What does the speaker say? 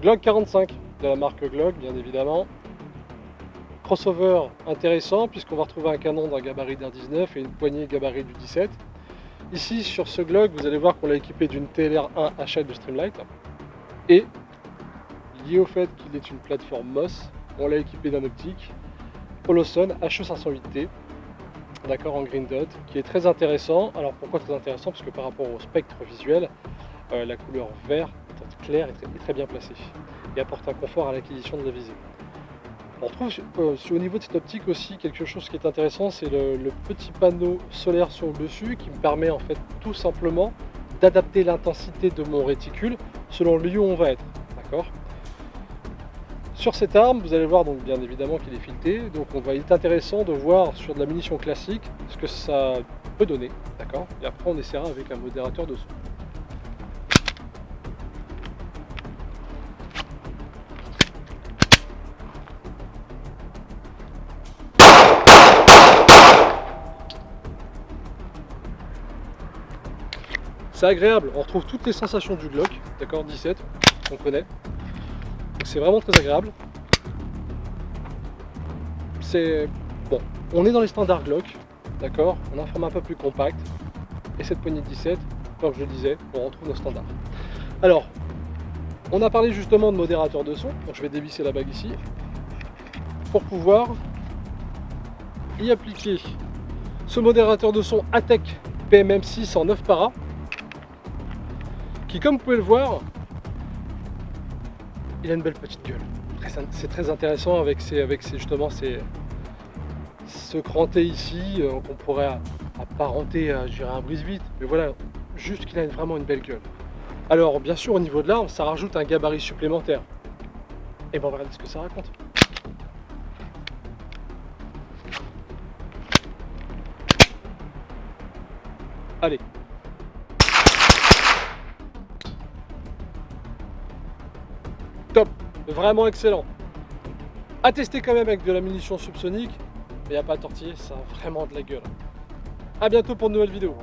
Glock 45 de la marque Glock, bien évidemment. Crossover intéressant puisqu'on va retrouver un canon d'un gabarit d'un 19 et une poignée gabarit du 17. Ici sur ce Glock, vous allez voir qu'on l'a équipé d'une TLR1 HL de Streamlight. Et lié au fait qu'il est une plateforme MOS, on l'a équipé d'un optique Holosun HE508T, d'accord, en green dot, qui est très intéressant. Alors pourquoi très intéressant? Parce que par rapport au spectre visuel, la couleur vert clair est très bien placée et apporte un confort à l'acquisition de la visée. On retrouve au niveau de cette optique aussi quelque chose qui est intéressant, c'est le petit panneau solaire sur le dessus qui me permet en fait tout simplement d'adapter l'intensité de mon réticule selon le lieu où on va être, d'accord. Sur cette arme, vous allez voir donc bien évidemment qu'il est fileté, donc il est intéressant de voir sur de la munition classique ce que ça peut donner, d'accord, et après on essaiera avec un modérateur de son. C'est agréable, on retrouve toutes les sensations du Glock, d'accord, 17, on connaît. Donc c'est vraiment très agréable. C'est bon, on est dans les standards Glock, d'accord, on a un format un peu plus compact. Et cette poignée de 17, comme je le disais, on retrouve nos standards. Alors, on a parlé justement de modérateur de son, donc je vais dévisser la bague ici, pour pouvoir y appliquer ce modérateur de son Atek PMM6 en 9 para, qui, comme vous pouvez le voir, il a une belle petite gueule. C'est très intéressant avec justement ce cranté ici qu'on pourrait apparenter à, je dirais, un brise-vite, mais voilà, juste qu'il a vraiment une belle gueule. Alors bien sûr au niveau de l'arme, ça rajoute un gabarit supplémentaire. Et ben on va regarder ce que ça raconte. Allez. Top, vraiment excellent. À tester quand même avec de la munition subsonique, mais il n'y a pas à tortiller, ça a vraiment de la gueule. A bientôt pour une nouvelle vidéo.